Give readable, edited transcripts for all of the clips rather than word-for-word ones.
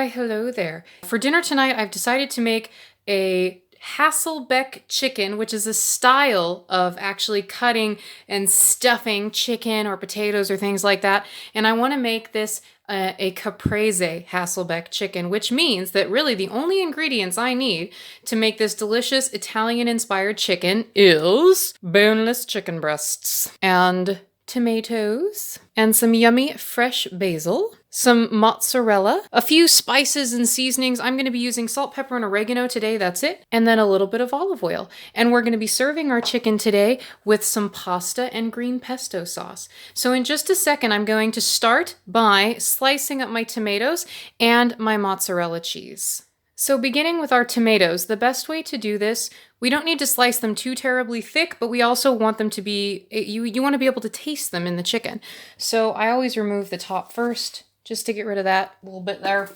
Why, hello there. For dinner tonight, I've decided to make a Hasselbeck chicken, which is a style of actually cutting and stuffing chicken or potatoes or things like that. And I want to make this a Caprese Hasselbeck chicken, which means that really the only ingredients I need to make this delicious Italian-inspired chicken is boneless chicken breasts and tomatoes and some yummy fresh basil, some mozzarella, a few spices and seasonings. I'm going to be using salt, pepper, and oregano today. That's it. And then a little bit of olive oil. And we're going to be serving our chicken today with some pasta and green pesto sauce. So in just a second, I'm going to start by slicing up my tomatoes and my mozzarella cheese. So beginning with our tomatoes, the best way to do this, we don't need to slice them too terribly thick, but we also want them to be, you want to be able to taste them in the chicken. So I always remove the top first, just to get rid of that little bit there.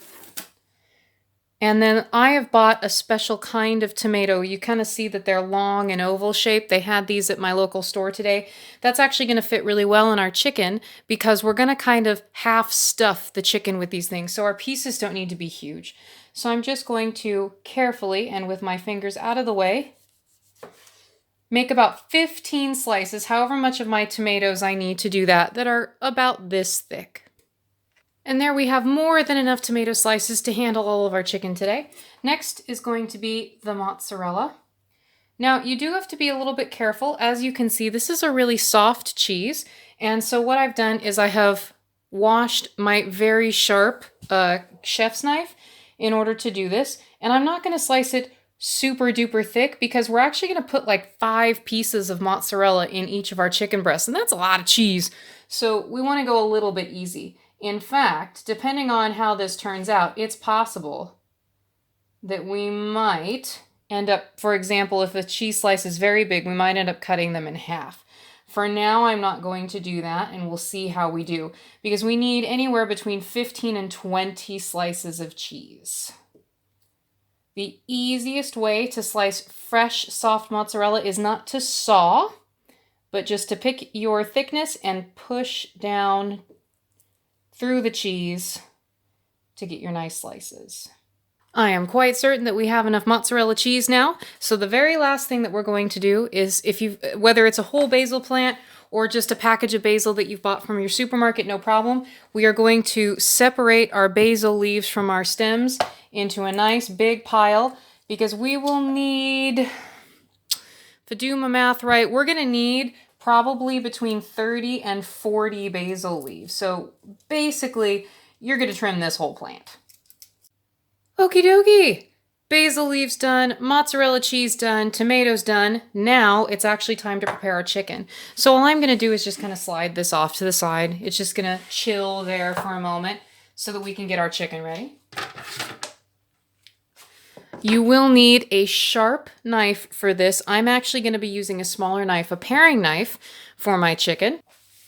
And then I have bought a special kind of tomato. You kind of see that they're long and oval shaped. They had these at my local store today. That's actually going to fit really well in our chicken because we're going to kind of half stuff the chicken with these things. So our pieces don't need to be huge. So I'm just going to carefully, and with my fingers out of the way, make about 15 slices, however much of my tomatoes I need to do that are about this thick. And there we have more than enough tomato slices to handle all of our chicken today. Next is going to be the mozzarella. Now, you do have to be a little bit careful. As you can see, this is a really soft cheese. And so what I've done is I have washed my very sharp chef's knife in order to do this. And I'm not going to slice it super duper thick because we're actually going to put like 5 pieces of mozzarella in each of our chicken breasts. And that's a lot of cheese. So we want to go a little bit easy. In fact, depending on how this turns out, it's possible that we might end up, for example, if the cheese slice is very big, we might end up cutting them in half. For now, I'm not going to do that, and we'll see how we do, because we need anywhere between 15 and 20 slices of cheese. The easiest way to slice fresh, soft mozzarella is not to saw, but just to pick your thickness and push down through the cheese to get your nice slices. I am quite certain that we have enough mozzarella cheese now. So the very last thing that we're going to do is, whether it's a whole basil plant or just a package of basil that you've bought from your supermarket, no problem. We are going to separate our basil leaves from our stems into a nice big pile because we will need, if I do my math right, we're going to need probably between 30 and 40 basil leaves. So basically, you're going to trim this whole plant. Okie dokie. Basil leaves done, mozzarella cheese done, tomatoes done. Now it's actually time to prepare our chicken. So all I'm going to do is just kind of slide this off to the side. It's just going to chill there for a moment so that we can get our chicken ready. You will need a sharp knife for this. I'm actually going to be using a smaller knife, a paring knife, for my chicken.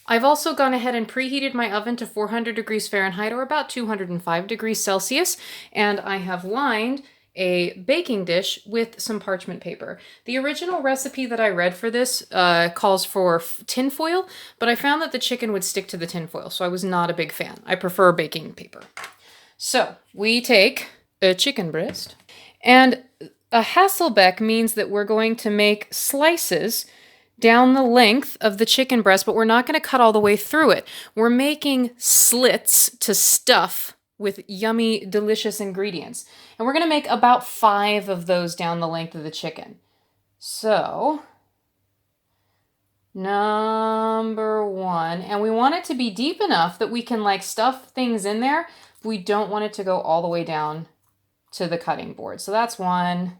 I've also gone ahead and preheated my oven to 400 degrees Fahrenheit or about 205 degrees Celsius, and I have lined a baking dish with some parchment paper. The original recipe that I read for this calls for tin foil, but I found that the chicken would stick to the tin foil, so I was not a big fan. I prefer baking paper. So we take a chicken breast, and a Hasselbeck means that we're going to make slices down the length of the chicken breast, but we're not going to cut all the way through it. We're making slits to stuff with yummy, delicious ingredients. And we're going to make about 5 of those down the length of the chicken. So, number 1. And we want it to be deep enough that we can like stuff things in there. We don't want it to go all the way down to the cutting board. So that's 1.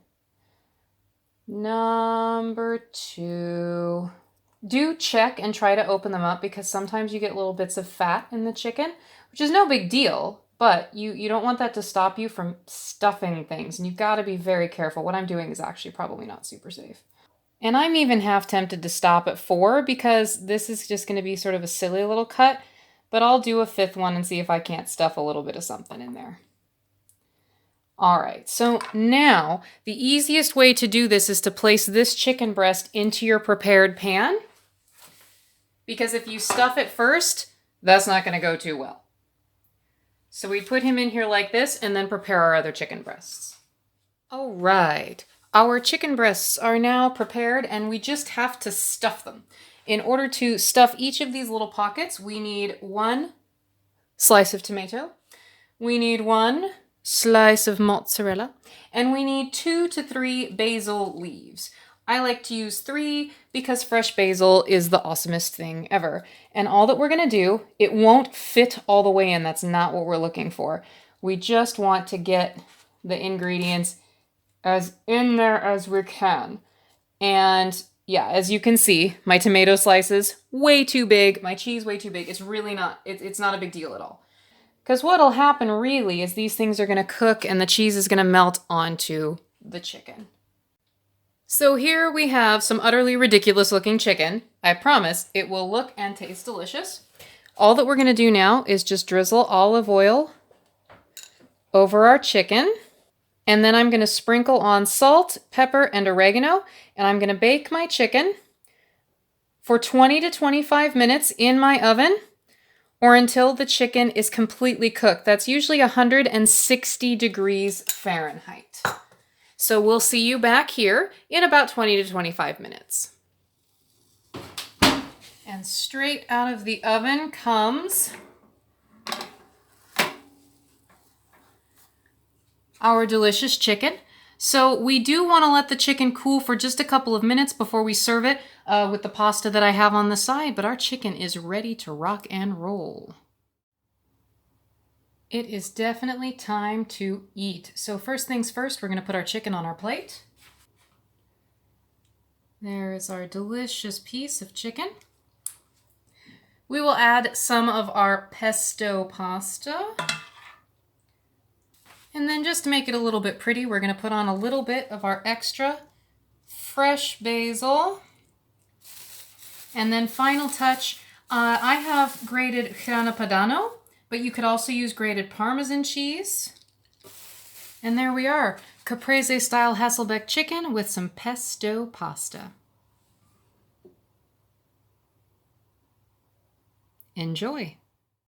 Number 2, do check and try to open them up because sometimes you get little bits of fat in the chicken, which is no big deal, but you don't want that to stop you from stuffing things, and you've got to be very careful. What I'm doing is actually probably not super safe. And I'm even half tempted to stop at 4 because this is just going to be sort of a silly little cut, but I'll do a 5th one and see if I can't stuff a little bit of something in there. All right, so now the easiest way to do this is to place this chicken breast into your prepared pan, because if you stuff it first, that's not going to go too well. So we put him in here like this and then prepare our other chicken breasts. All right, our chicken breasts are now prepared and we just have to stuff them. In order to stuff each of these little pockets, we need 1 slice of tomato, we need 1 slice of mozzarella, and we need 2 to 3 basil leaves. I like to use 3 because fresh basil is the awesomest thing ever. And all that we're gonna do, it won't fit all the way in. That's not what we're looking for. We just want to get the ingredients as in there as we can. And yeah, as you can see, my tomato slices, way too big. My cheese, way too big. It's really not, it's not a big deal at all. Because what'll happen really is these things are gonna cook and the cheese is gonna melt onto the chicken. So here we have some utterly ridiculous looking chicken. I promise it will look and taste delicious. All that we're gonna do now is just drizzle olive oil over our chicken. And then I'm gonna sprinkle on salt, pepper, and oregano. And I'm gonna bake my chicken for 20 to 25 minutes in my oven or until the chicken is completely cooked. That's usually 160 degrees Fahrenheit. So we'll see you back here in about 20 to 25 minutes. And straight out of the oven comes our delicious chicken. So we do want to let the chicken cool for just a couple of minutes before we serve it with the pasta that I have on the side, but our chicken is ready to rock and roll. It is definitely time to eat. So first things first, we're going to put our chicken on our plate. There is our delicious piece of chicken. We will add some of our pesto pasta. And then just to make it a little bit pretty, we're going to put on a little bit of our extra fresh basil. And then final touch, I have grated grana padano, but you could also use grated Parmesan cheese. And there we are, Caprese style Hasselbeck chicken with some pesto pasta. Enjoy.